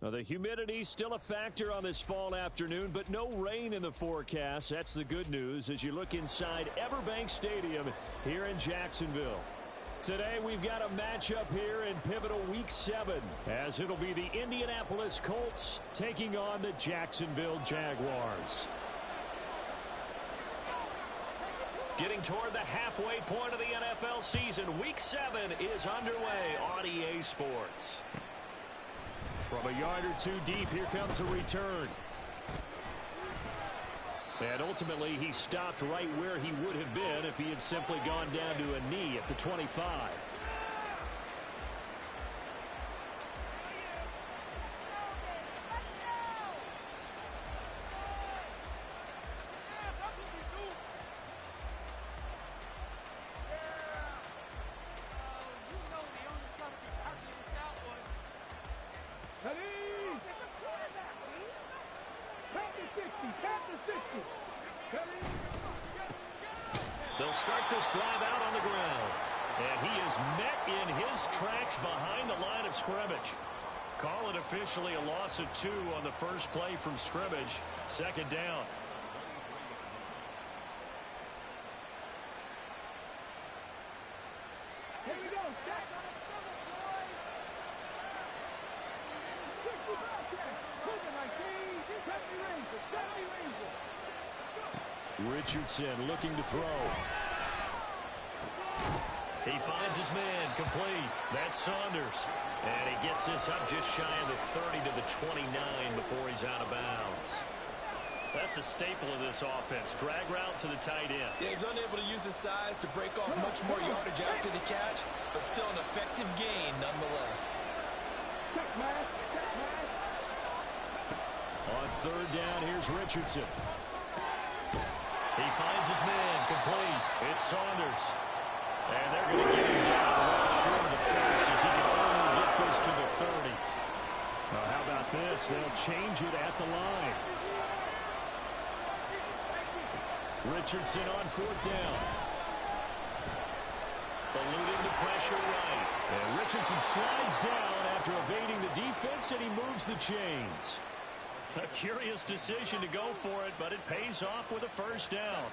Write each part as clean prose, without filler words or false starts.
Well, the humidity still a factor on this fall afternoon, but no rain in the forecast. That's the good news as you look inside Everbank Stadium here in Jacksonville. Today we've got a matchup here in pivotal Week 7 as it'll be the Indianapolis Colts taking on the Jacksonville Jaguars. Getting toward the halfway point of the NFL season, Week 7 is underway on EA Sports. From a yard or two deep, here comes a return. And ultimately, he stopped right where he would have been if he had simply gone down to a knee at the 25. They'll start this drive out on the ground. And he is met in his tracks behind the line of scrimmage. Call it officially a loss of 2 on the first play from scrimmage. Second down. Here we go. Richardson looking to throw. He finds his man, complete. That's Saunders. And he gets this up just shy of the 30 to the 29 before he's out of bounds. That's a staple of this offense. Drag route to the tight end. Yeah, he's unable to use his size to break off much more yardage after the catch, but still an effective gain nonetheless. On third down, here's Richardson. He finds his man, complete. It's Saunders. And they're going to get him down well short of the first as he can only get this to the 30. Well, how about this? They'll change it at the line. Richardson on fourth down. Eluding the pressure right. And Richardson slides down after evading the defense, and he moves the chains. A curious decision to go for it, but it pays off with a first down.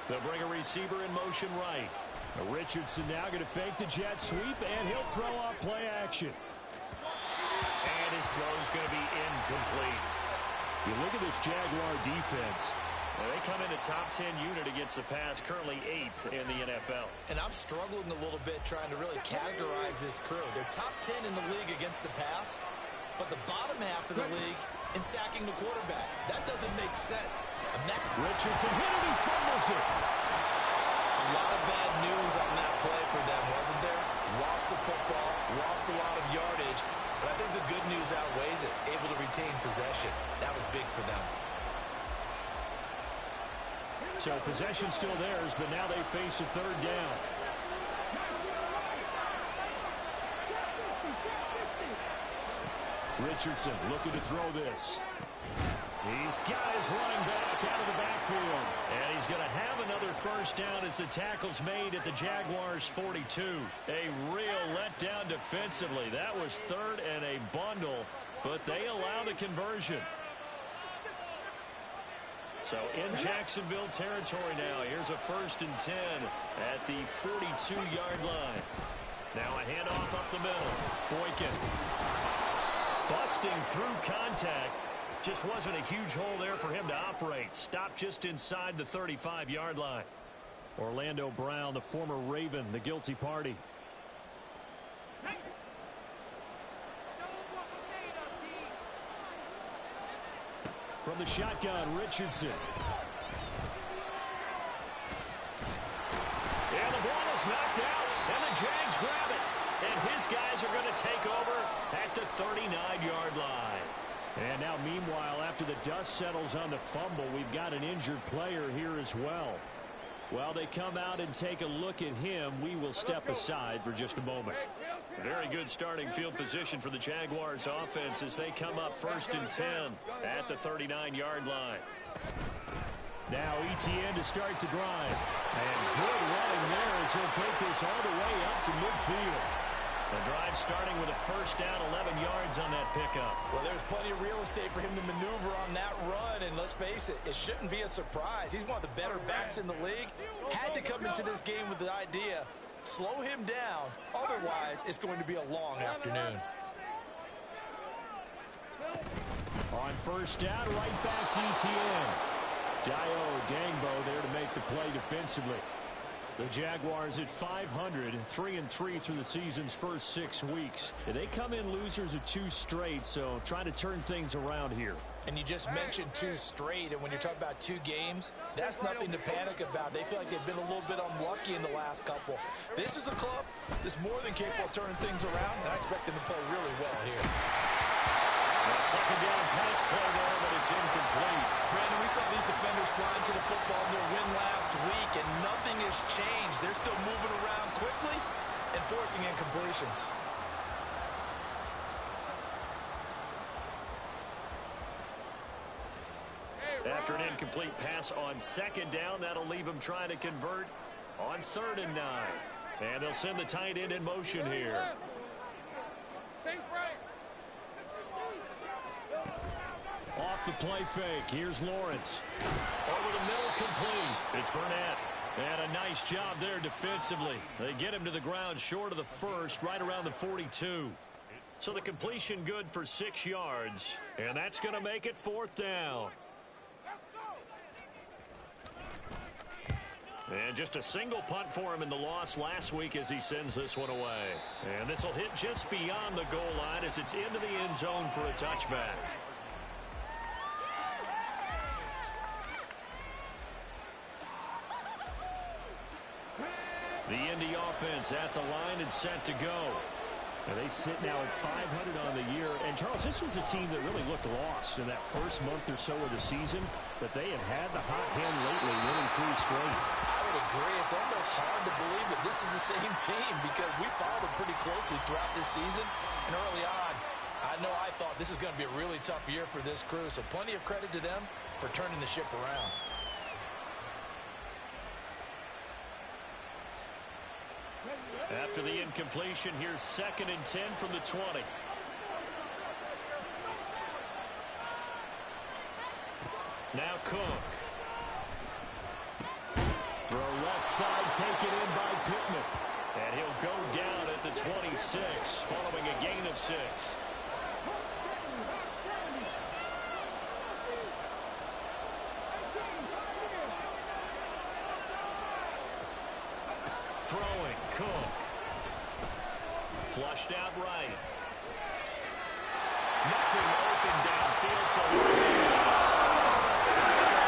They'll bring a receiver in motion right. Richardson now going to fake the jet sweep, and he'll throw off play action. And his throw is going to be incomplete. You look at this Jaguar defense. Well, they come in the top 10 unit against the pass, currently 8th in the NFL. And I'm struggling a little bit trying to really categorize this crew. They're top 10 in the league against the pass, but the bottom half of the league in sacking the quarterback. That doesn't make sense. Richardson hit it, he fumbles it. A lot of bad news on that play for them, wasn't there? Lost the football, lost a lot of yardage, but I think the good news outweighs it. Able to retain possession. That was big for them. So possession still theirs, but now they face a third down. Richardson looking to throw this. He's got his running back out of the backfield. And he's going to have another first down as the tackle's made at the Jaguars' 42. A real letdown defensively. That was third and a bundle, but they allow the conversion. So in Jacksonville territory now. Here's a 1st and 10 at the 42-yard line. Now a handoff up the middle. Boykin busting through contact. Just wasn't a huge hole there for him to operate. Stopped just inside the 35-yard line. Orlando Brown, the former Raven, the guilty party. From the shotgun, Richardson. And the ball is knocked out, and the Jags grab it. And his guys are going to take over at the 39-yard line. And now, meanwhile, after the dust settles on the fumble, we've got an injured player here as well. Well, they come out and take a look at him. We will step aside for just a moment. Very good starting field position for the Jaguars offense as they come up 1st and 10 at the 39-yard line. Now Etienne to start the drive. And good running there as he'll take this all the way up to midfield. The drive starting with a 1st down, 11 yards on that pickup. Well, there's plenty of real estate for him to maneuver on that run, and let's face it, it shouldn't be a surprise. He's one of the better backs in the league. Had to come into this game with the idea, slow him down, otherwise it's going to be a long afternoon. On 1st down, right back to Etienne. Dayo Odeyingbo there to make the play defensively. The Jaguars at 500, 3-3 through the season's first 6 weeks. They come in losers of 2 straight, so trying to turn things around here. And you just mentioned 2 straight, and when you're talking about 2 games, that's nothing to panic about. They feel like they've been a little bit unlucky in the last couple. This is a club that's more than capable of turning things around, and I expect them to play really well here. Second down pass play there, but it's incomplete. Brandon, we saw these defenders flying to the football in their win last week, and nothing has changed. They're still moving around quickly and forcing incompletions. After an incomplete pass on 2nd down, that'll leave them trying to convert on 3rd and 9. And they'll send the tight end in motion here. Off the play fake. Here's Lawrence. Over the middle, complete. It's Burnett. And a nice job there defensively. They get him to the ground short of the 1st, right around the 42. So the completion good for 6 yards. And that's going to make it 4th down. And just a single punt for him in the loss last week as he sends this one away. And this will hit just beyond the goal line as it's into the end zone for a touchback. The Indy offense at the line and set to go. And they sit now at 500 on the year. And, Charles, this was a team that really looked lost in that first month or so of the season. But they had the hot hand lately, winning 3 straight. I would agree. It's almost hard to believe that this is the same team because we followed them pretty closely throughout this season. And early on, I know I thought this is going to be a really tough year for this crew. So plenty of credit to them for turning the ship around. After the incompletion, here's 2nd and 10 from the 20. Now Cook. Throw left side, taken in by Pittman. And he'll go down at the 26, following a gain of 6. Throwing, Cook. Flushed out right. Nothing open downfield, so it's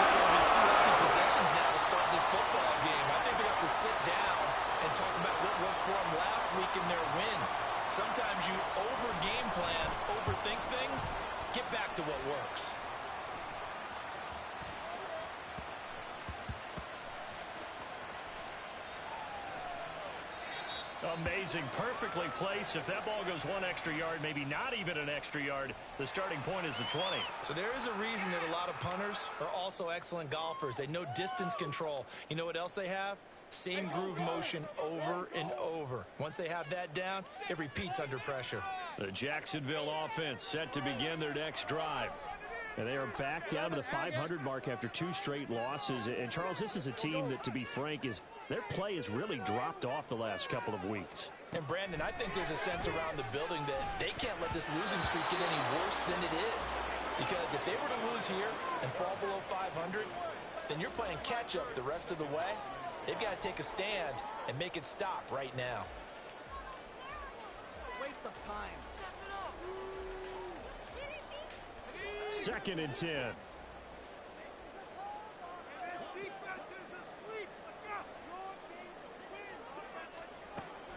going to be 2 empty possessions now to start this football game. I think they have to sit down and talk about what worked for them last week in their win. Sometimes you over-game plan, overthink things, get back to what works. Amazing, perfectly placed. If that ball goes 1 extra yard, maybe not even an extra yard, the starting point is the 20. So there is a reason that a lot of punters are also excellent golfers. They know distance control. You know what else they have? Same groove motion over and over. Once they have that down, it repeats under pressure. The Jacksonville offense set to begin their next drive. And they are back down to the 500 mark after 2 straight losses. And, Charles, this is a team that, to be frank, their play has really dropped off the last couple of weeks. And, Brandon, I think there's a sense around the building that they can't let this losing streak get any worse than it is. Because if they were to lose here and fall below 500, then you're playing catch-up the rest of the way. They've got to take a stand and make it stop right now. Waste of time. 2nd and 10.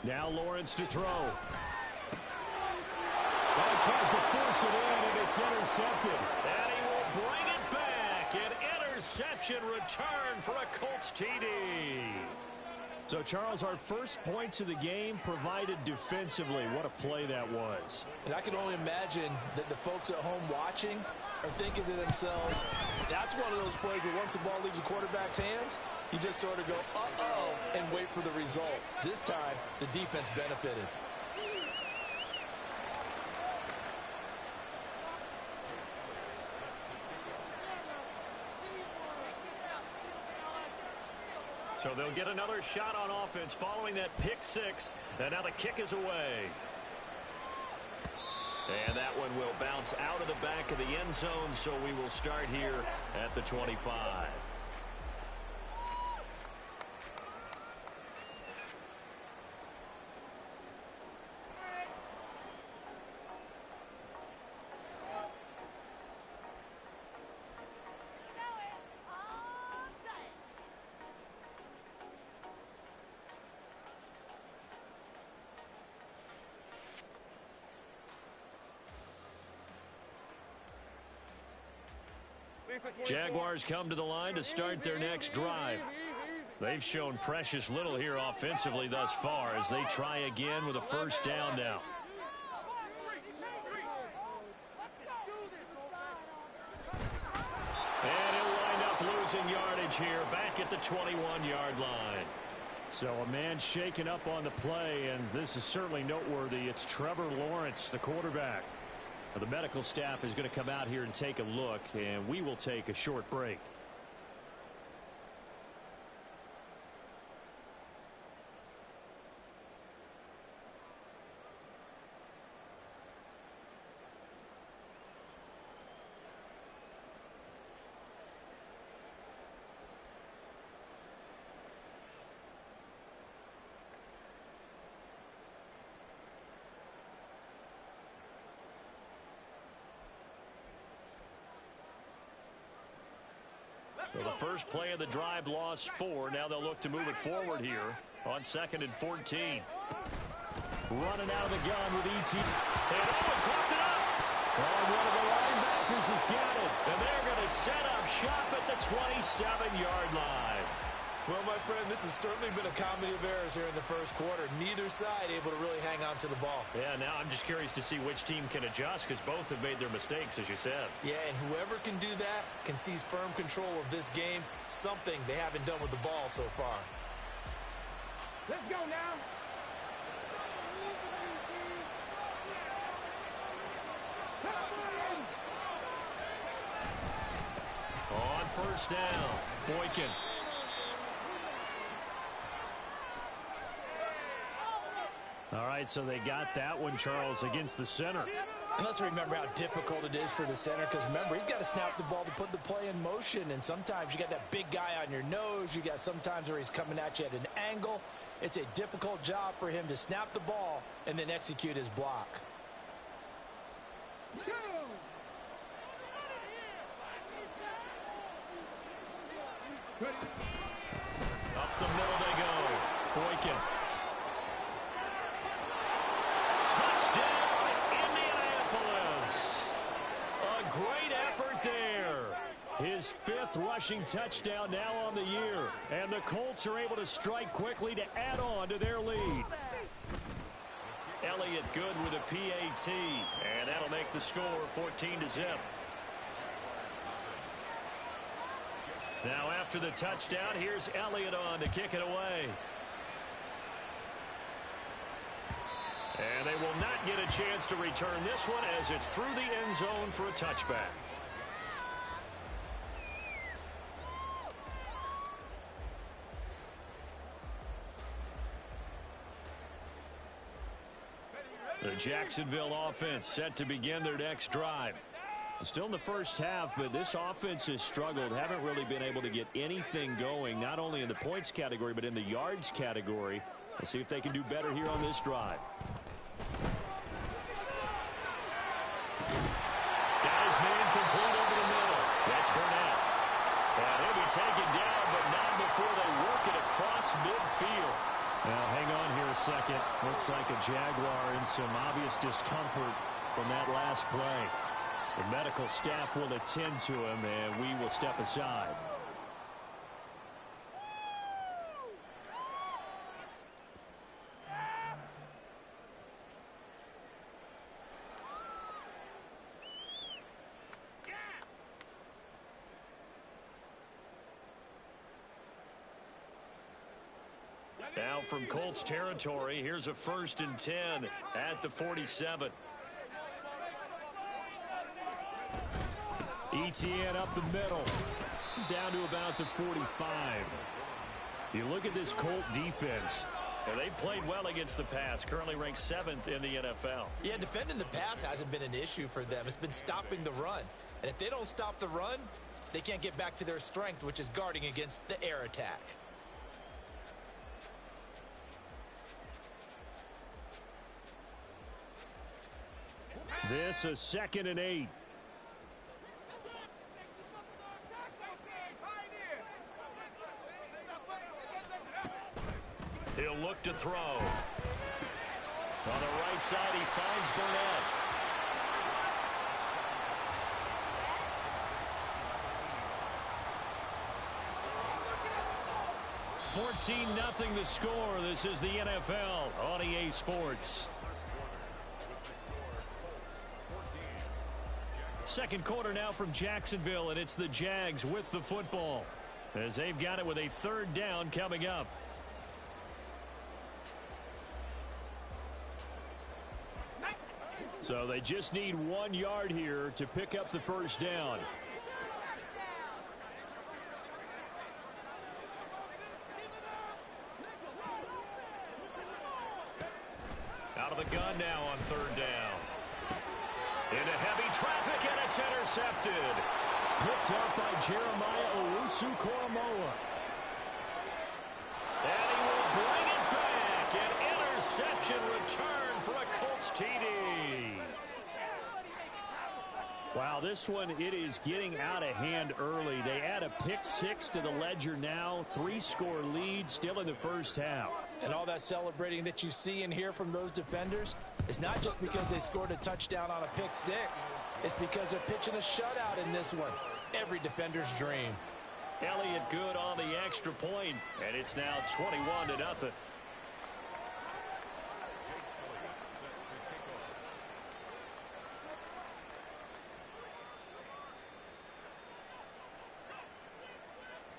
Now Lawrence to throw. Well, he tries to force it in, and it's intercepted. And he will bring it back. An interception. interception return for a Colts TD. So, Charles, our first points of the game provided defensively. What a play that was. And I can only imagine that the folks at home watching are thinking to themselves, that's one of those plays where once the ball leaves the quarterback's hands, you just sort of go, uh-oh, and wait for the result. This time, the defense benefited. So they'll get another shot on offense following that pick six. And now the kick is away. And that one will bounce out of the back of the end zone, so we will start here at the 25. Jaguars come to the line to start their next drive. They've shown precious little here offensively thus far as they try again with a first down now. And he'll wind up losing yardage here back at the 21-yard line. So a man shaken up on the play, and this is certainly noteworthy. It's Trevor Lawrence, the quarterback. The medical staff is going to come out here and take a look, and we will take a short break. So the first play of the drive lost 4. Now they'll look to move it forward here on 2nd and 14. Running out of the gun with E.T. And Owen cleft it up. And one of the linebackers has got it. And they're going to set up shop at the 27-yard line. Well, my friend, this has certainly been a comedy of errors here in the first quarter. Neither side able to really hang on to the ball. Yeah, now I'm just curious to see which team can adjust because both have made their mistakes, as you said. Yeah, and whoever can do that can seize firm control of this game, something they haven't done with the ball so far. Let's go now. On first down, Boykin. All right, so they got that one, Charles, against the center. And let's remember how difficult it is for the center, because remember, he's got to snap the ball to put the play in motion, and sometimes you got that big guy on your nose. You got sometimes where he's coming at you at an angle. It's a difficult job for him to snap the ball and then execute his block. Up the middle they go. Boykin. Touchdown, Indianapolis. A great effort there. His 5th rushing touchdown now on the year. And the Colts are able to strike quickly to add on to their lead. Elliott good with a PAT. And that'll make the score 14-0. Now after the touchdown, here's Elliott on to kick it away. And they will not get a chance to return this one as it's through the end zone for a touchback. The Jacksonville offense set to begin their next drive. Still in the first half, but this offense has struggled. Haven't really been able to get anything going, not only in the points category, but in the yards category. We'll see if they can do better here on this drive. Got his man complete over the middle. That's Burnett. And he'll be taken down, but not before they work it across midfield. Now, hang on here a second. Looks like a Jaguar in some obvious discomfort from that last play. The medical staff will attend to him, and we will step aside. Now from Colts territory, here's a 1st and 10 at the 47. ETN up the middle, down to about the 45. You look at this Colt defense. And they played well against the pass, currently ranked 7th in the NFL. Yeah, defending the pass hasn't been an issue for them. It's been stopping the run. And if they don't stop the run, they can't get back to their strength, which is guarding against the air attack. This a 2nd and 8. He'll look to throw. On the right side, he finds Burnett. $14-0 the score. This is the NFL on EA Sports. Second quarter now from Jacksonville, and it's the Jags with the football as they've got it with a 3rd down coming up. So they just need 1 yard here to pick up the 1st down. Out of the gun now on 3rd down. Into heavy traffic, and it's intercepted. Picked up by Jeremiah Owusu-Koramoah. And he will bring it back. An interception return for a Colts TD. Wow, this one, it is getting out of hand early. They add a pick 6 to the ledger now. 3-score lead still in the 1st half. And all that celebrating that you see and hear from those defenders is not just because they scored a touchdown on a pick 6. It's because they're pitching a shutout in this one. Every defender's dream. Elliott good on the extra point, and it's now 21-0.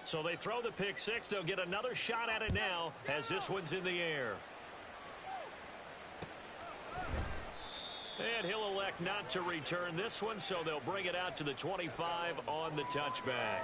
So they throw the pick 6. They'll get another shot at it now as this one's in the air. And he'll elect not to return this one, so they'll bring it out to the 25 on the touchback.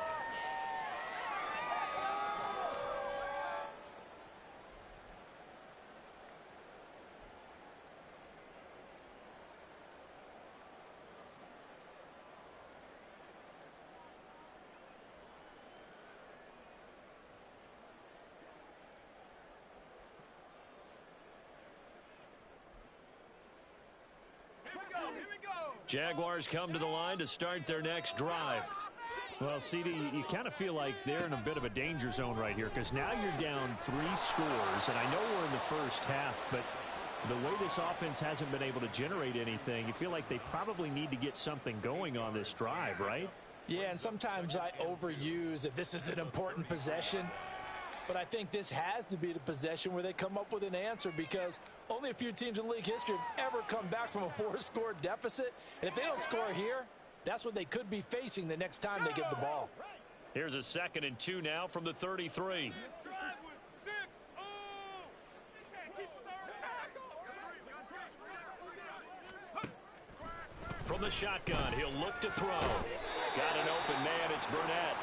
Jaguars come to the line to start their next drive. Well, CD, you kind of feel like they're in a bit of a danger zone right here because now you're down 3 scores, and I know we're in the 1st half, but the way this offense hasn't been able to generate anything, you feel like they probably need to get something going on this drive, right? Yeah, and sometimes I overuse that this is an important possession. But I think this has to be the possession where they come up with an answer because only a few teams in league history have ever come back from a 4-score deficit. And if they don't score here, that's what they could be facing the next time they get the ball. Here's a 2nd and 2 now from the 33. From the shotgun, he'll look to throw. Got an open man, it's Burnett.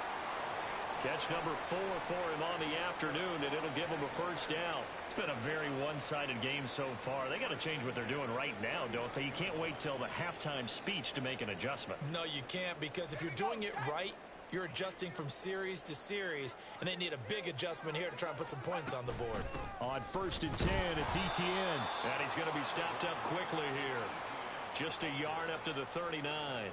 Catch number 4 for him on the afternoon, and it'll give him a 1st down. It's been a very one-sided game so far. They got to change what they're doing right now, don't they? You can't wait till the halftime speech to make an adjustment. No, you can't, because if you're doing it right, you're adjusting from series to series, and they need a big adjustment here to try and put some points on the board. On 1st and 10, it's ETN. And he's going to be stopped up quickly here. Just a yard up to the 39.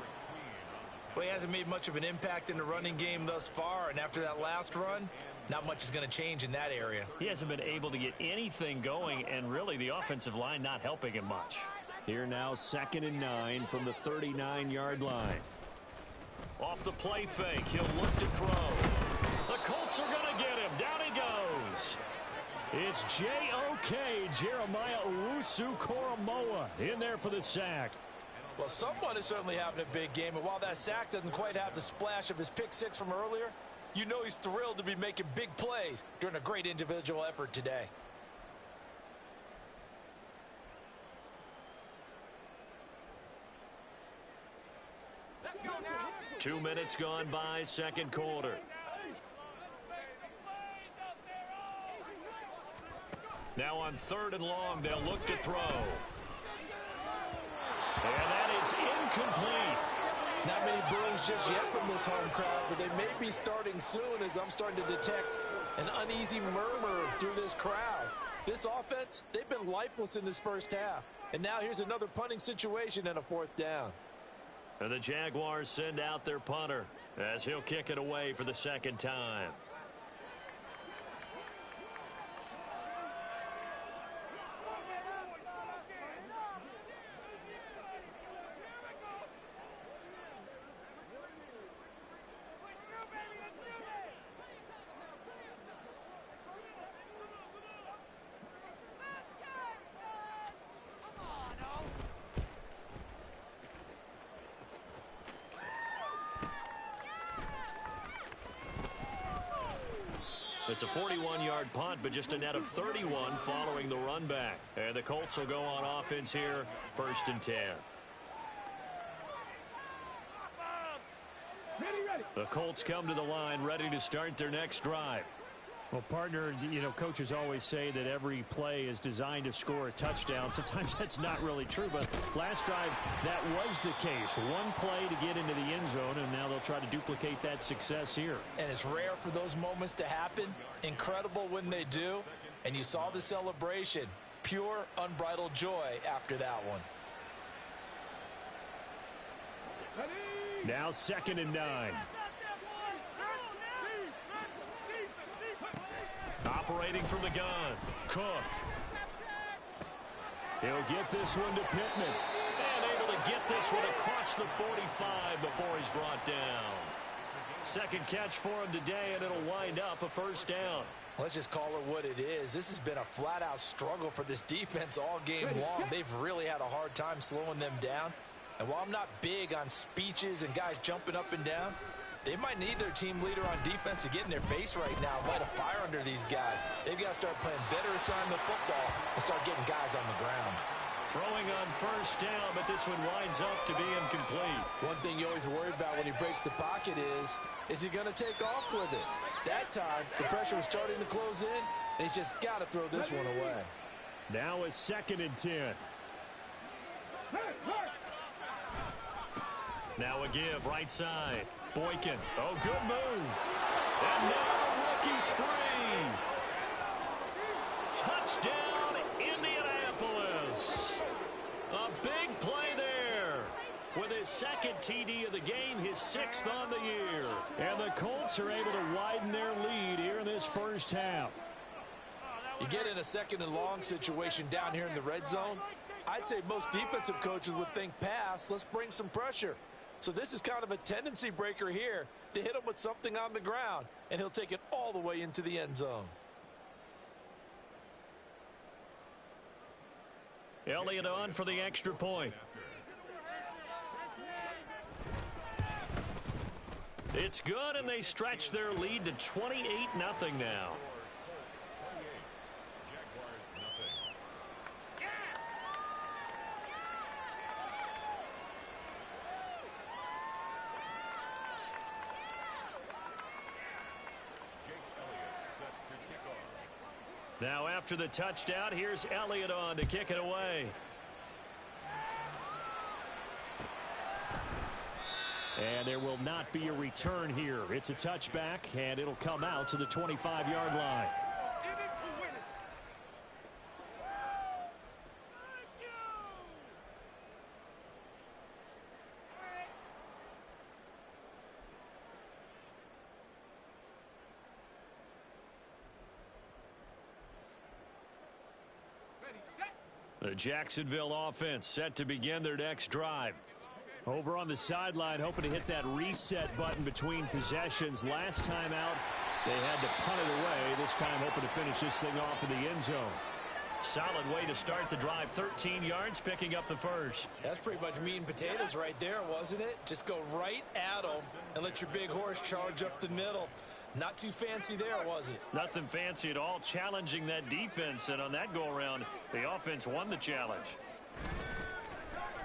Well, he hasn't made much of an impact in the running game thus far, and after that last run, not much is going to change in that area. He hasn't been able to get anything going, and really the offensive line not helping him much. Here now, 2nd and 9 from the 39-yard line. Off the play fake, he'll look to throw. The Colts are going to get him. Down he goes. It's J.O.K. Jeremiah Owusu-Koramoah in there for the sack. Well, someone is certainly having a big game, and while that sack doesn't quite have the splash of his pick 6 from earlier, you know he's thrilled to be making big plays during a great individual effort today. 2 minutes gone by, second quarter. Now on 3rd and long, they'll look to throw. And that is incomplete. Not many boos just yet from this home crowd, but they may be starting soon as I'm starting to detect an uneasy murmur through this crowd. This offense, they've been lifeless in this first half. And now here's another punting situation and a 4th down. And the Jaguars send out their punter as he'll kick it away for the 2nd time. It's a 41-yard punt, but just a net of 31 following the run back. And the Colts will go on offense here, 1st and 10. The Colts come to the line ready to start their next drive. Well, partner, you know, coaches always say that every play is designed to score a touchdown. Sometimes that's not really true, but last drive, that was the case. One play to get into the end zone, and now they'll try to duplicate that success here. And it's rare for those moments to happen. Incredible when they do. And you saw the celebration. Pure, unbridled joy after that one. Now 2nd and 9. Operating from the gun, Cook. He'll get this one to Pittman. And able to get this one across the 45 before he's brought down. 2nd catch for him today, and it'll wind up a 1st down. Let's just call it what it is. This has been a flat-out struggle for this defense all game long. They've really had a hard time slowing them down. And while I'm not big on speeches and guys jumping up and down, they might need their team leader on defense to get in their face right now, light a fire under these guys. They've got to start playing better assignment football and start getting guys on the ground. Throwing on 1st down, but this one winds up to be incomplete. One thing you always worry about when he breaks the pocket is he going to take off with it? That time, the pressure was starting to close in, and he's just got to throw this one away. Now a 2nd and 10. Now a give, right side. Boykin. Oh, good move. And now the rookie's free. Touchdown, Indianapolis. A big play there. With his 2nd TD of the game, his 6th on the year. And the Colts are able to widen their lead here in this first half. You get in a 2nd and long situation down here in the red zone. I'd say most defensive coaches would think pass. Let's bring some pressure. So this is kind of a tendency breaker here to hit him with something on the ground, and he'll take it all the way into the end zone. Elliott on for the extra point. It's good, and they stretch their lead to 28-0 now. Now after the touchdown, here's Elliott on to kick it away. And there will not be a return here. It's a touchback, and it'll come out to the 25-yard line. The Jacksonville offense set to begin their next drive. Over on the sideline, hoping to hit that reset button between possessions. Last time out, they had to punt it away. This time, hoping to finish this thing off in the end zone. Solid way to start the drive. 13 yards, picking up the 1st. That's pretty much meat and potatoes right there, wasn't it? Just go right at them and let your big horse charge up the middle. Not too fancy there, was it? Nothing fancy at all, challenging that defense. And on that go-around, the offense won the challenge.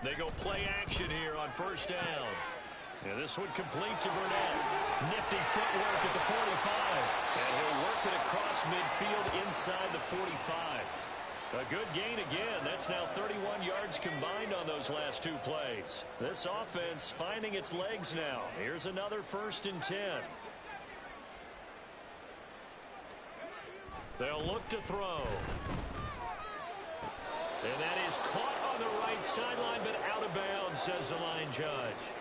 They go play action here on 1st down. And this one complete to Burnett. Nifty footwork at the 45. And he'll work it across midfield inside the 45. A good gain again. That's now 31 yards combined on those last two plays. This offense finding its legs now. Here's another 1st and 10. They'll look to throw. And that is caught on the right sideline, but out of bounds, says the line judge.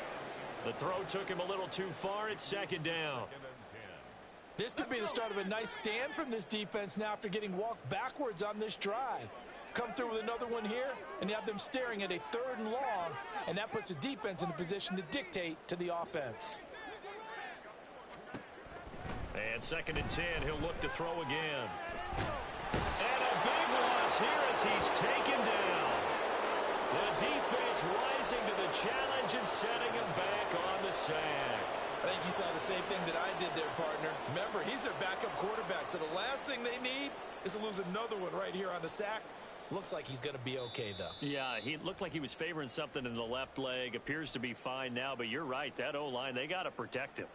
The throw took him a little too far. It's 2nd down. This could be the start of a nice stand from this defense now after getting walked backwards on this drive. Come through with another one here, and you have them staring at a 3rd and long, and that puts the defense in a position to dictate to the offense. And 2nd and 10, he'll look to throw again. And a big loss here as he's taken down. The defense rising to the challenge and setting him back on the sack. I think you saw the same thing that I did there, partner. Remember, he's their backup quarterback, so the last thing they need is to lose another one right here on the sack. Looks like he's going to be okay, though. Yeah, he looked like he was favoring something in the left leg. Appears to be fine now, but you're right. That O-line, they got to protect him.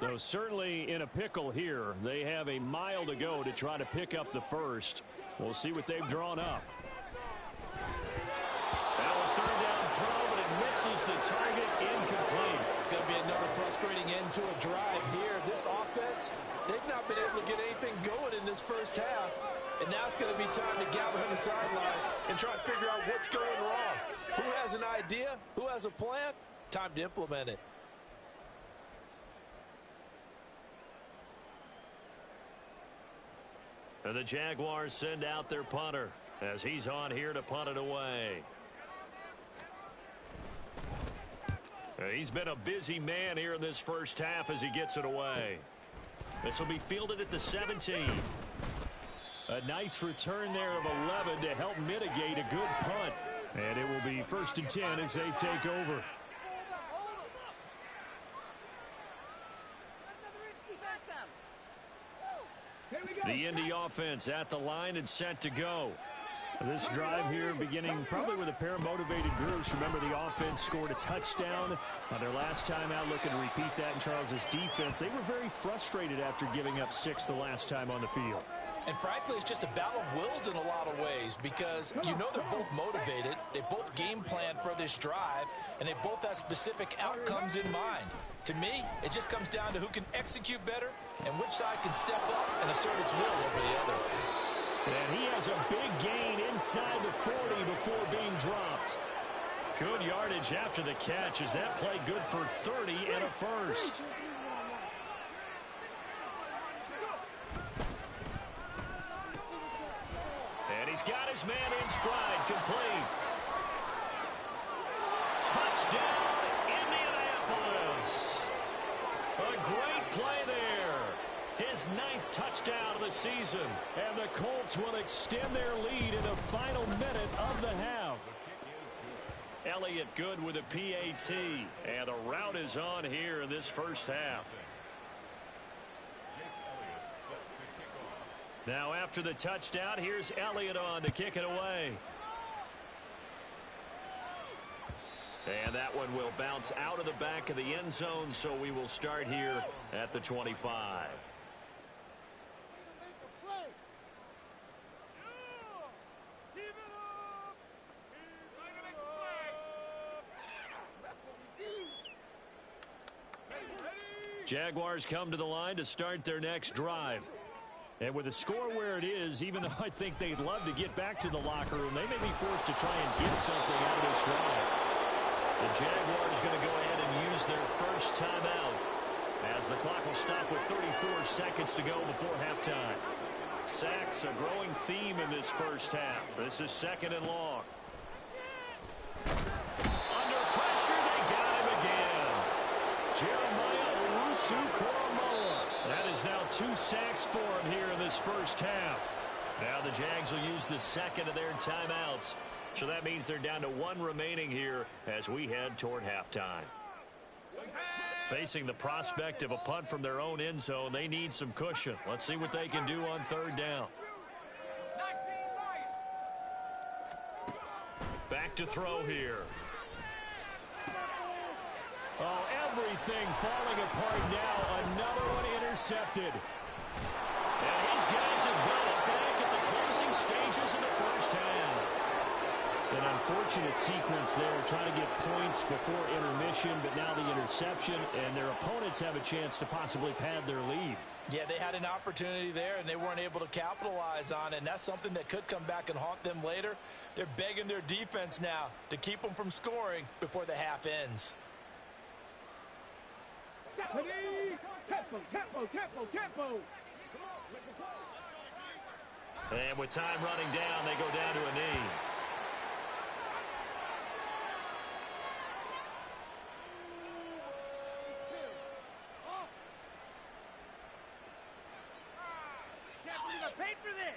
So certainly in a pickle here. They have a mile to go to try to pick up the first. We'll see what they've drawn up. Now a 3rd down throw, but it misses the target. Incomplete. It's going to be another frustrating end to a drive here. This offense, they've not been able to get anything going in this first half. And now it's going to be time to gather on the sidelines and try and figure out what's going wrong. Who has an idea? Who has a plan? Time to implement it. And the Jaguars send out their punter as he's on here to punt it away. He's been a busy man here in this first half as he gets it away. This will be fielded at the 17. A nice return there of 11 to help mitigate a good punt. And it will be 1st and 10 as they take over. The Indy offense at the line and set to go. This drive here beginning probably with a pair of motivated groups. Remember, the offense scored a touchdown on their last time out, looking to repeat that in Charles's defense. They were very frustrated after giving up 6 the last time on the field. And frankly, it's just a battle of wills in a lot of ways because you know they're both motivated. They both game plan for this drive, and they both have specific outcomes in mind. To me, it just comes down to who can execute better and which side can step up and assert its will over the other. And he has a big gain inside the 40 before being dropped. Good yardage after the catch. Is that play good for 30 and a first? And he's got his man in stride, complete. Touchdown, Indianapolis. A great play there. His 9th touchdown of the season. And the Colts will extend their lead in the final minute of the half. Elliott good with a PAT. And the route is on here in this first half. Now after the touchdown, here's Elliott on to kick it away. And that one will bounce out of the back of the end zone, so we will start here at the 25. Jaguars come to the line to start their next drive. And with the score where it is, even though I think they'd love to get back to the locker room, they may be forced to try and get something out of this drive. The Jaguars going to go ahead and use their first timeout as the clock will stop with 34 seconds to go before halftime. Sacks a growing theme in this first half. This is 2nd and long. Under pressure, they got him again. Jeremiah Owusu-Koramoah. That is now 2 sacks for him here in this first half. Now the Jags will use the second of their timeouts. So that means they're down to 1 remaining here as we head toward halftime. Facing the prospect of a punt from their own end zone, they need some cushion. Let's see what they can do on third down. Back to throw here. Oh, everything falling apart now. Another one intercepted. And these guys have got it back at the closing stages of the first half. An unfortunate sequence there, trying to get points before intermission, but now the interception, and their opponents have a chance to possibly pad their lead. Yeah, they had an opportunity there, and they weren't able to capitalize on it, and that's something that could come back and haunt them later. They're begging their defense now to keep them from scoring before the half ends. And with time running down, they go down to a knee. Paid for this.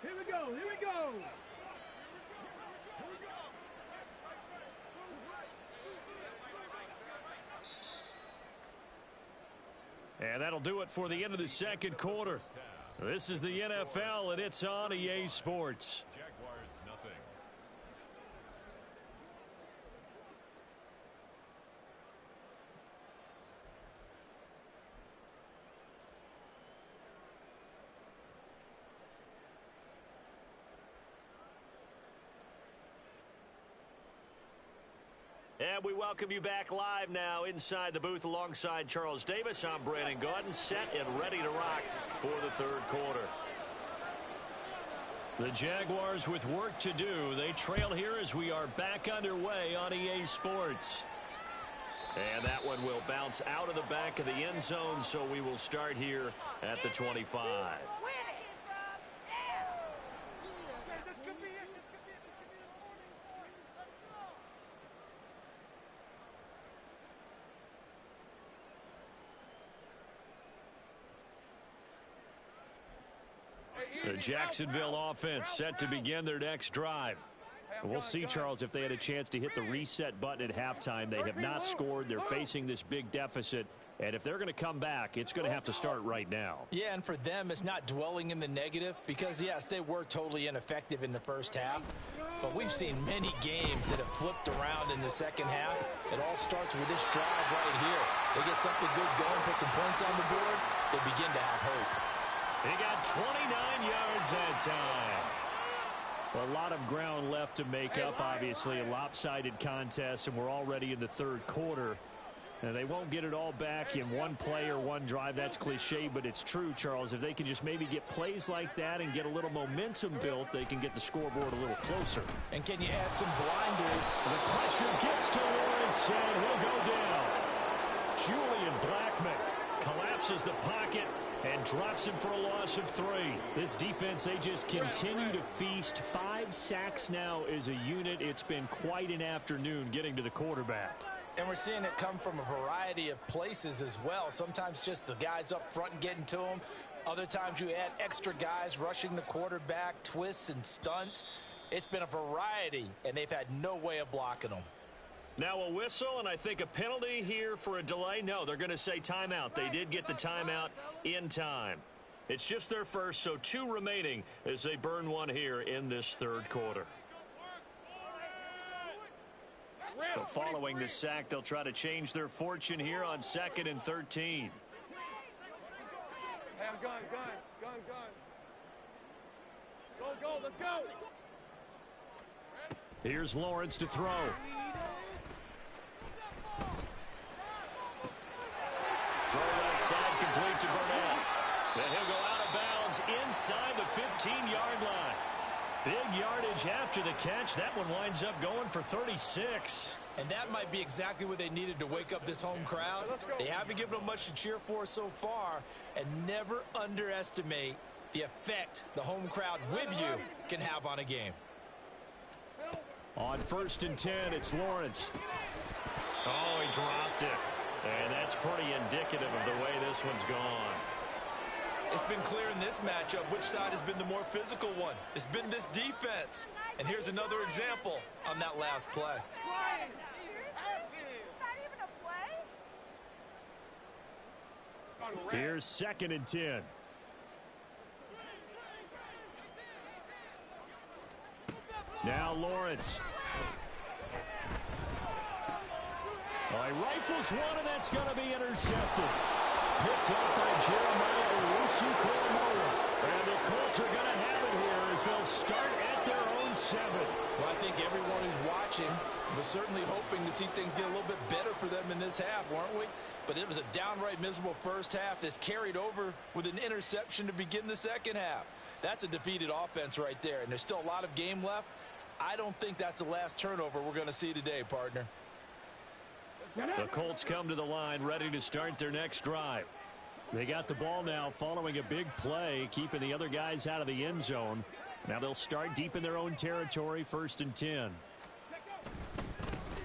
Here we go. Here we go. And that'll do it for the end of the second quarter. This is the NFL, and it's on EA Sports. Jaguars nothing. And we welcome you back live now inside the booth alongside Charles Davis. I'm Brandon Gaudin, set and ready to rock for the third quarter. The Jaguars with work to do. They trail here as we are back underway on EA Sports. And that one will bounce out of the back of the end zone, so we will start here at the 25. The Jacksonville offense set to begin their next drive. We'll see, Charles, if they had a chance to hit the reset button at halftime. They have not scored. They're facing this big deficit. And if they're going to come back, it's going to have to start right now. Yeah, and for them, it's not dwelling in the negative because, yes, they were totally ineffective in the first half. But we've seen many games that have flipped around in the second half. It all starts with this drive right here. They get something good going, put some points on the board, they begin to have hope. He got 29 yards that time. A lot of ground left to make up, obviously. A lopsided contest, and we're already in the third quarter. And they won't get it all back in one play or one drive. That's cliche, but it's true, Charles. If they can just maybe get plays like that and get a little momentum built, they can get the scoreboard a little closer. And can you add some blinders? The pressure gets to Lawrence, and he'll go down. Julian Blackmon collapses the pocket and drops him for a loss of 3. This defense, they just continue to feast. 5 sacks now as a unit. It's been quite an afternoon getting to the quarterback. And we're seeing it come from a variety of places as well. Sometimes just the guys up front and getting to them. Other times you add extra guys rushing the quarterback, twists and stunts. It's been a variety, and they've had no way of blocking them. Now a whistle, and I think a penalty here for a delay. No, they're going to say timeout. They did get the timeout in time. It's just their first, so 2 remaining as they burn one here in this third quarter. So following the sack, they'll try to change their fortune here on 2nd and 13. Hey, I'm gone. Go, let's go. Here's Lawrence to throw. Throw right side, complete to Burnett. Then he'll go out of bounds inside the 15-yard line. Big yardage after the catch. That one winds up going for 36. And that might be exactly what they needed to wake up this home crowd. They haven't given them much to cheer for so far, and never underestimate the effect the home crowd with you can have on a game. On 1st and 10, it's Lawrence. Oh, he dropped it. And that's pretty indicative of the way this one's gone. It's been clear in this matchup which side has been the more physical one. It's been this defense. And here's another example on that last play. Here's 2nd and 10. Now Lawrence. Well, he rifles one, and that's going to be intercepted. Picked up by Jeremiah Owusu-Koramoah. And the Colts are going to have it here as they'll start at their own 7. Well, I think everyone who's watching was certainly hoping to see things get a little bit better for them in this half, weren't we? But it was a downright miserable first half that's carried over with an interception to begin the second half. That's a defeated offense right there, and there's still a lot of game left. I don't think that's the last turnover we're going to see today, partner. The Colts come to the line ready to start their next drive. They got the ball now following a big play, keeping the other guys out of the end zone. Now they'll start deep in their own territory, 1st and 10.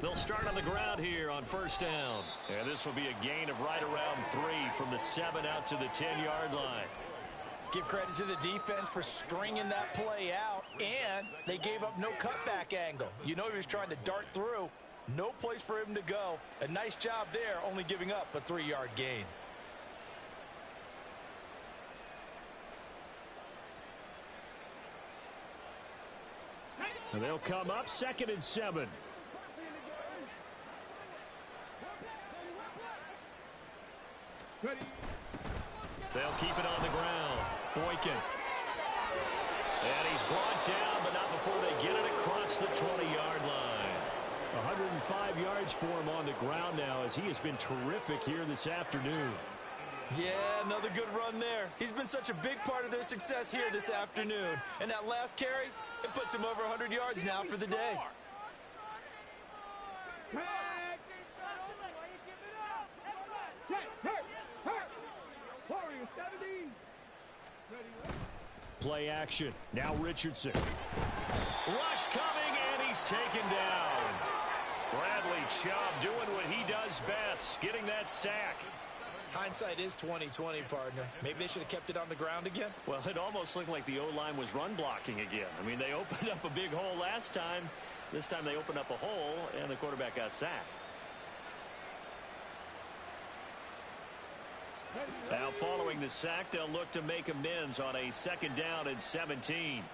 They'll start on the ground here on 1st down. And this will be a gain of right around 3 from the 7 out to the 10-yard line. Give credit to the defense for stringing that play out, and they gave up no cutback angle. You know he was trying to dart through. No place for him to go. A nice job there, only giving up a 3-yard gain. And they'll come up 2nd and 7. They'll keep it on the ground. Boykin. And he's brought down, but not before they get it across the 20-yard line. 105 yards for him on the ground now, as he has been terrific here this afternoon. Yeah, another good run there. He's been such a big part of their success here this afternoon. And that last carry, it puts him over 100 yards now for the day. Play action. Now Richardson. Rush coming, and he's taken down. Bradley Chubb doing what he does best, getting that sack. Hindsight is 20/20, partner. Maybe they should have kept it on the ground again. Well, it almost looked like the O-line was run blocking again. I mean, they opened up a big hole last time. This time they opened up a hole, and the quarterback got sacked. Now following the sack, they'll look to make amends on a 2nd down and 17.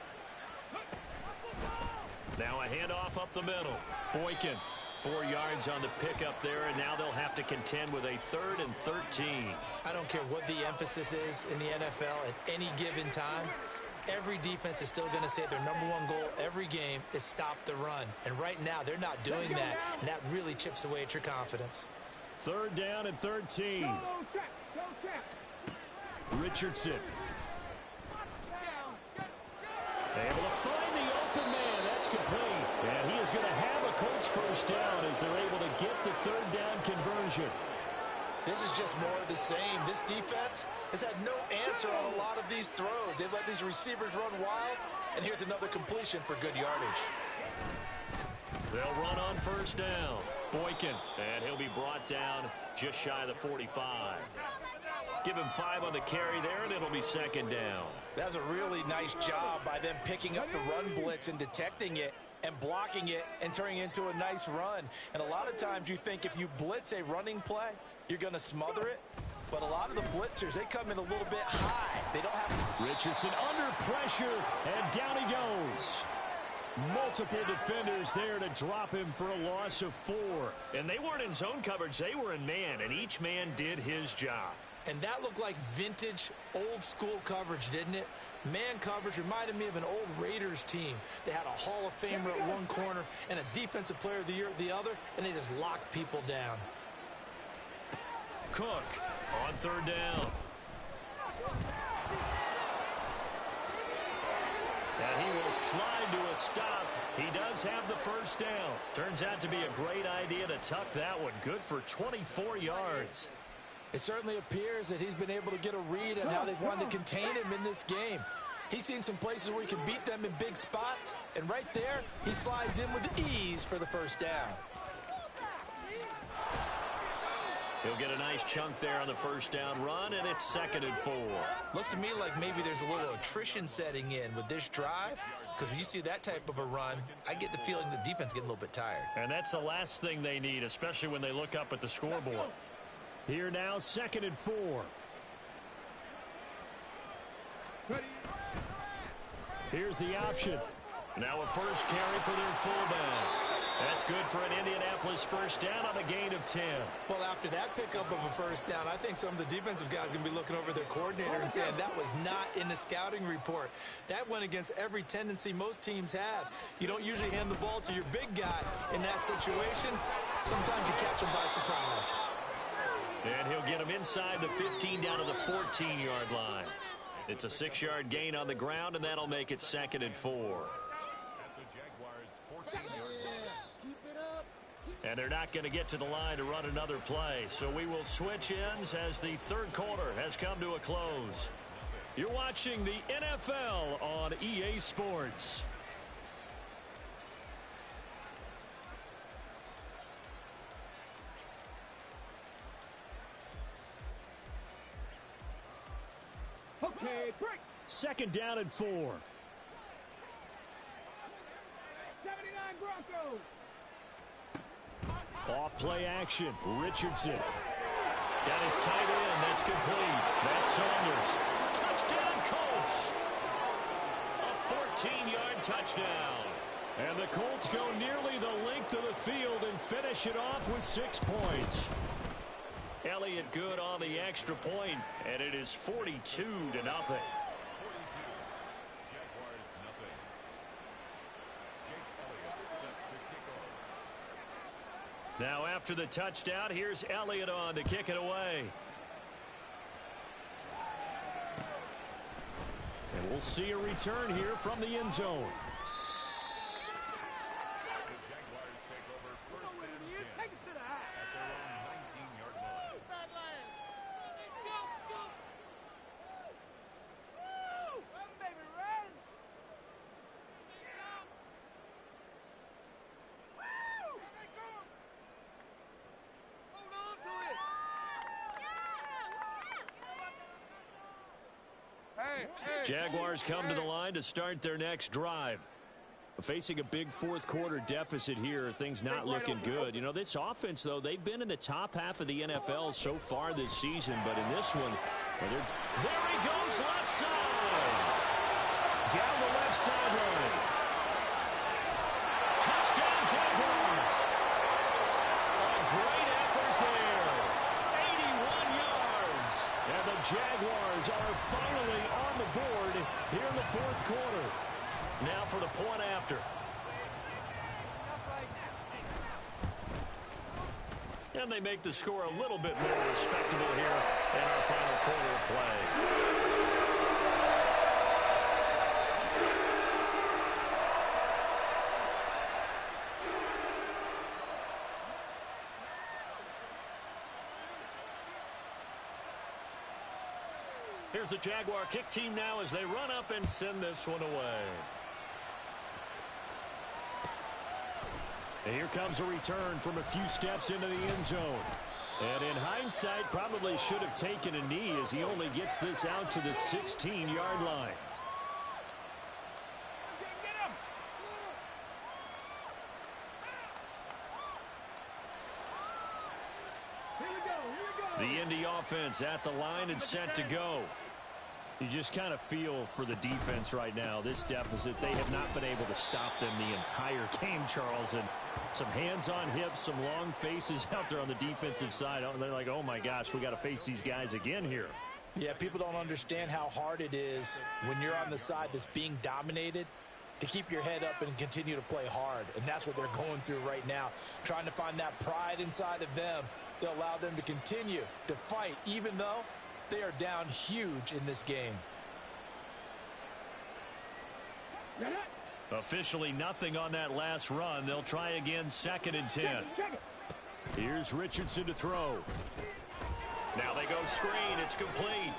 Now a handoff up the middle. Boykin, 4 yards on the pickup there, and now they'll have to contend with a 3rd and 13. I don't care what the emphasis is in the NFL at any given time. Every defense is still going to say their #1 goal every game is stop the run. And right now they're not doing that, and that really chips away at your confidence. 3rd down and 13. Richardson. Able to find the open man. That's complete. And he is going to have a Colts 1st down as they're able to get the 3rd down conversion. This is just more of the same. This defense has had no answer on a lot of these throws. They've let these receivers run wild, and here's another completion for good yardage. They'll run on 1st down. Boykin, and he'll be brought down just shy of the 45. Give him 5 on the carry there, and it'll be 2nd down. That was a really nice job by them picking up the run blitz and detecting it and blocking it and turning it into a nice run. And a lot of times you think if you blitz a running play, you're going to smother it. But a lot of the blitzers, they come in a little bit high. They don't have... Richardson under pressure, and down he goes. Multiple defenders there to drop him for a loss of 4. And they weren't in zone coverage. They were in man, and each man did his job. And that looked like vintage, old-school coverage, didn't it? Man coverage reminded me of an old Raiders team. They had a Hall of Famer at one corner and a Defensive Player of the Year at the other, and they just locked people down. Cook on 3rd down. And he will slide to a stop. He does have the 1st down. Turns out to be a great idea to tuck that one. Good for 24 yards. It certainly appears that he's been able to get a read on how they've wanted to contain him in this game. He's seen some places where he can beat them in big spots, and right there, he slides in with ease for the 1st down. He'll get a nice chunk there on the first down run, and it's 2nd and 4. Looks to me like maybe there's a little attrition setting in with this drive, because when you see that type of a run, I get the feeling the defense getting a little bit tired. And that's the last thing they need, especially when they look up at the scoreboard. Here now, 2nd and 4. Here's the option. Now a first carry for their fullback. That's good for an Indianapolis first down on a gain of 10. Well, after that pickup of a first down, I think some of the defensive guys are going to be looking over their coordinator and saying that was not in the scouting report. That went against every tendency most teams have. You don't usually hand the ball to your big guy in that situation. Sometimes you catch him by surprise. And he'll get him inside the 15 down to the 14-yard line. It's a 6-yard gain on the ground, and that'll make it 2nd and 4. And they're not going to get to the line to run another play. So we will switch ends as the third quarter has come to a close. You're watching the NFL on EA Sports. Okay, break. 2nd down and 4. 79 Broncos. Off play action. Richardson. Got his tight end. That's complete. That's Saunders. Touchdown, Colts. A 14-yard touchdown. And the Colts go nearly the length of the field and finish it off with 6 points. Elliott good on the extra point, and it is 42-0. Now after the touchdown, here's Elliott on to kick it away. And we'll see a return here from the end zone. Take it to the house. Sideline. Go, go. Woo! Run, baby, run. Get up. Woo! Hold on to it. Hey, hey. Jaguars come to the line to start their next drive. Facing a big fourth quarter deficit here, things not looking good. You know, this offense, though, they've been in the top half of the NFL so far this season, but in this one, well, there he goes, left side. Down the left sideline. Touchdown, Jaguars. A great effort there. 81 yards. And the Jaguars are finally on the board here in the fourth quarter. Now for the point after. And they make the score a little bit more respectable here in our final quarter of play. Here's the Jaguar kick team now as they run up and send this one away. And here comes a return from a few steps into the end zone. And in hindsight, probably should have taken a knee as he only gets this out to the 16-yard line. Get him. Here we go, here we go. The Indy offense at the line and set to go. You just kind of feel for the defense right now. This deficit, they have not been able to stop them the entire game, Charles. And some hands on hips, some long faces out there on the defensive side. They're like, oh, my gosh, we got to face these guys again here. Yeah, people don't understand how hard it is when you're on the side that's being dominated to keep your head up and continue to play hard. And that's what they're going through right now, trying to find that pride inside of them to allow them to continue to fight, even though they are down huge in this game. Officially nothing on that last run. They'll try again, 2nd and 10. Here's Richardson to throw. Now they go screen. It's complete.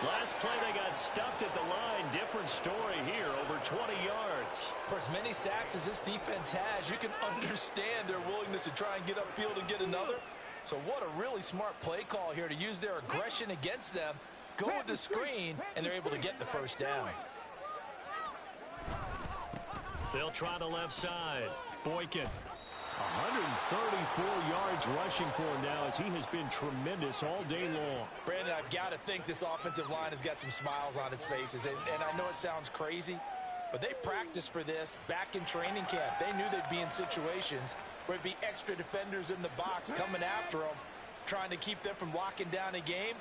Last play, they got stuffed at the line. Different story here, over 20 yards. For as many sacks as this defense has, you can understand their willingness to try and get upfield and get another. So what a really smart play call here to use their aggression against them, go with the screen, and they're able to get the first down. They'll try the left side. Boykin. 134 yards rushing for him now as he has been tremendous all day long. Brandon, I've got to think this offensive line has got some smiles on its faces. And I know it sounds crazy, but they practiced for this back in training camp. They knew they'd be in situations where it'd be extra defenders in the box coming after them, trying to keep them from locking down a game.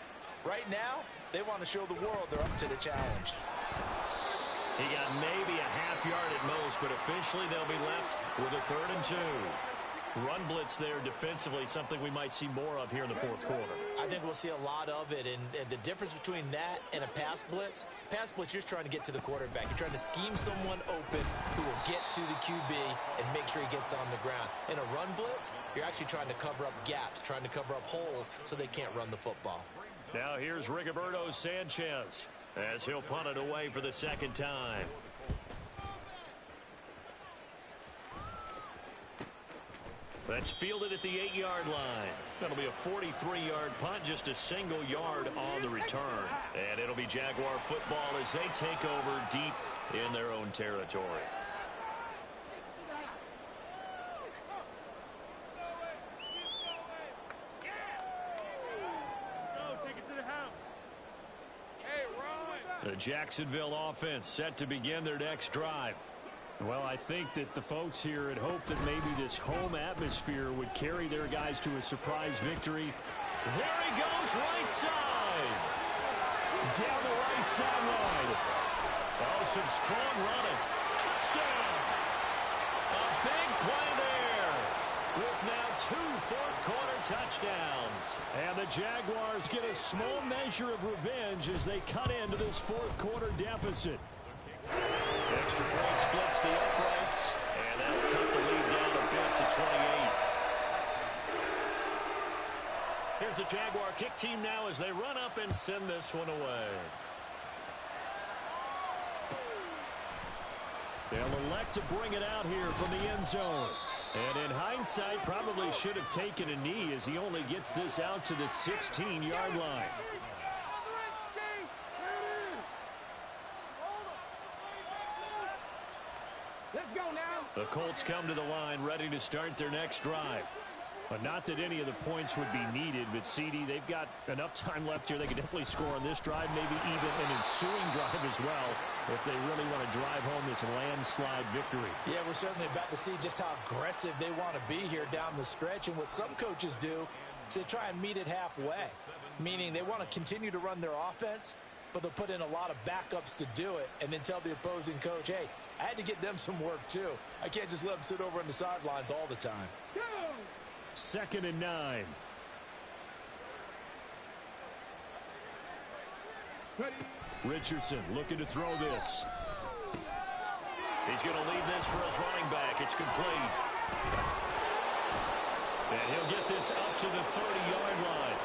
Right now, they want to show the world they're up to the challenge. He got maybe a half yard at most, but officially they'll be left with a 3rd and 2. Run blitz there defensively, something we might see more of here in the fourth quarter. I think we'll see a lot of it, and the difference between that and a pass blitz, you're just trying to get to the quarterback. You're trying to scheme someone open who will get to the QB and make sure he gets on the ground. In a run blitz, you're actually trying to cover up gaps, trying to cover up holes so they can't run the football. Now here's Rigoberto Sanchez as he'll punt it away for the second time. That's fielded at the 8-yard line. That'll be a 43-yard punt, just a single yard on the return. And it'll be Jaguar football as they take over deep in their own territory. The Jacksonville offense set to begin their next drive. Well, I think that the folks here had hoped that maybe this home atmosphere would carry their guys to a surprise victory. There he goes, right side. Down the right sideline. Oh, some strong running. Touchdown. A big play there with now 2 fourth-quarter touchdowns. And the Jaguars get a small measure of revenge as they cut into this fourth-quarter deficit. Extra point splits the uprights, and that'll cut the lead down a bit to 28. Here's the Jaguar kick team now as they run up and send this one away. They'll elect to bring it out here from the end zone. And in hindsight, probably should have taken a knee as he only gets this out to the 16-yard line. Let's go now. The Colts come to the line ready to start their next drive. But not that any of the points would be needed, but CD, they've got enough time left here. They can definitely score on this drive, maybe even an ensuing drive as well, if they really want to drive home this landslide victory. Yeah, we're certainly about to see just how aggressive they want to be here down the stretch. And what some coaches do is they try and meet it halfway, meaning they want to continue to run their offense, but they'll put in a lot of backups to do it and then tell the opposing coach, hey, I had to get them some work too. I can't just let them sit over on the sidelines all the time. 2nd and 9. Richardson looking to throw this. He's going to leave this for his running back. It's complete. And he'll get this up to the 30-yard line.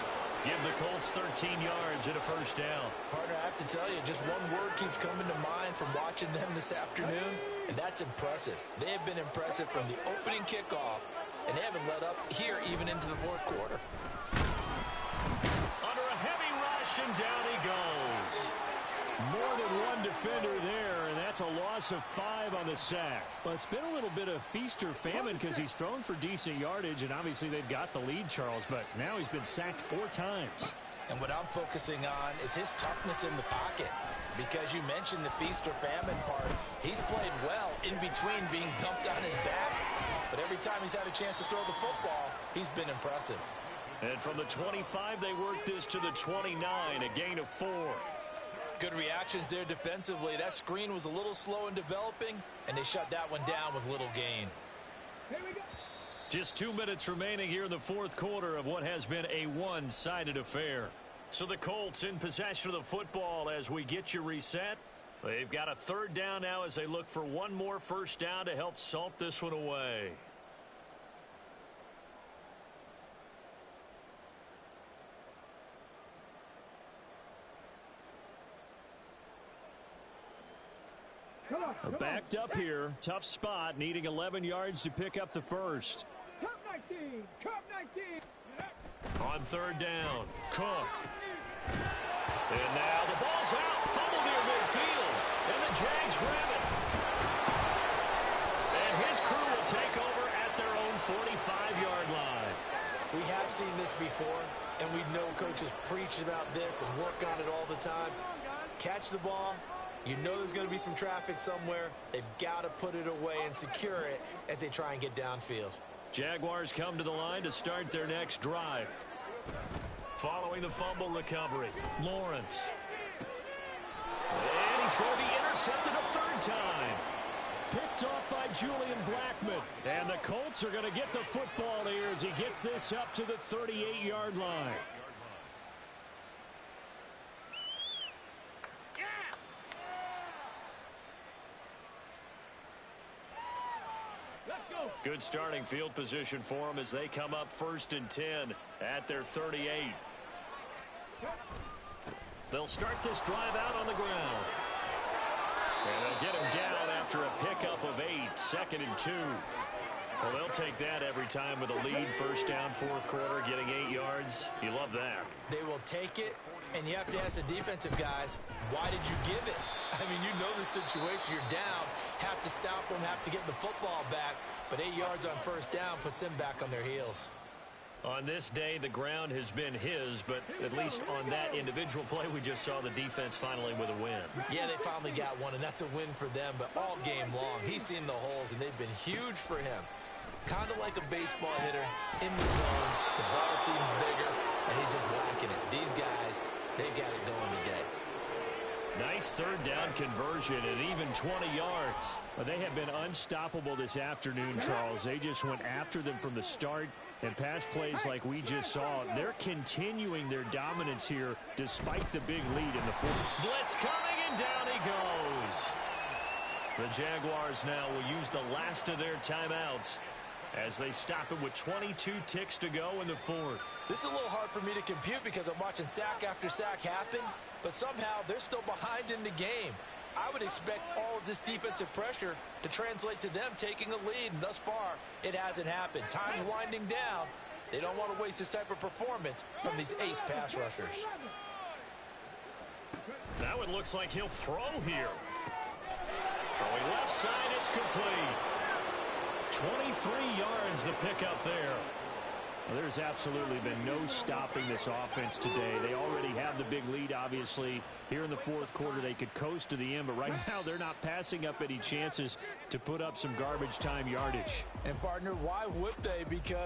Give the Colts 13 yards and a first down. Partner, I have to tell you, just one word keeps coming to mind from watching them this afternoon, and that's impressive. They have been impressive from the opening kickoff, and they haven't let up here even into the fourth quarter. Under a heavy rush, and down he goes. More than one defender there, and that's a loss of 5 on the sack. Well, it's been a little bit of feast or famine because he's thrown for decent yardage, and obviously they've got the lead, Charles, but now he's been sacked 4 times. And what I'm focusing on is his toughness in the pocket. Because you mentioned the feast or famine part, he's played well in between being dumped on his back. But every time he's had a chance to throw the football, he's been impressive. And from the 25, they work this to the 29, a gain of 4. Good reactions there defensively. That screen was a little slow in developing, and they shut that one down with little gain. Here we go. Just 2 minutes remaining here in the fourth quarter of what has been a one-sided affair. So the Colts in possession of the football as we get you reset. They've got a 3rd down now as they look for one more first down to help salt this one away. Backed up here. Tough spot. Needing 11 yards to pick up the first. Cup 19. Cup 19. On third down, Cook. And now the ball's out. Fumble near midfield. And the Jags grab it. And his crew will take over at their own 45-yard line. We have seen this before, and we know coaches preach about this and work on it all the time. Catch the ball. You know there's going to be some traffic somewhere. They've got to put it away and secure it as they try and get downfield. Jaguars come to the line to start their next drive. Following the fumble recovery, Lawrence. And he's going to be intercepted a third time. Picked off by Julian Blackmon. And the Colts are going to get the football here as he gets this up to the 38-yard line. Good starting field position for them as they come up 1st and 10 at their 38. They'll start this drive out on the ground. And they'll get him down after a pickup of 8, 2nd and 2. Well, they'll take that every time with a lead. First down, 4th quarter, getting 8 yards. You love that. They will take it, and you have to ask the defensive guys, why did you give it? I mean, you know the situation. You're down, have to stop them, have to get the football back. But 8 yards on first down puts them back on their heels. On this day, the ground has been his, but at least on that individual play, we just saw the defense finally with a win. Yeah, they finally got one, and that's a win for them. But all game long, he's seen the holes, and they've been huge for him. Kind of like a baseball hitter in the zone. The ball seems bigger, and he's just whacking it. These guys, they got it going today. Nice third down conversion and even 20 yards. Well, they have been unstoppable this afternoon, Charles. They just went after them from the start. And pass plays like we just saw, they're continuing their dominance here despite the big lead in the fourth. Blitz coming, and down he goes. The Jaguars now will use the last of their timeouts as they stop it with 22 ticks to go in the fourth. This is a little hard for me to compute because I'm watching sack after sack happen, but somehow they're still behind in the game. I would expect all of this defensive pressure to translate to them taking a lead, and thus far, it hasn't happened. Time's winding down. They don't want to waste this type of performance from these ace pass rushers. Now it looks like he'll throw here. Throwing left side, it's complete. 23 yards the pickup there. Well, there's absolutely been no stopping this offense today. They already have the big lead, obviously. Here in the fourth quarter, they could coast to the end, but right now they're not passing up any chances to put up some garbage time yardage. And, partner, why would they? Because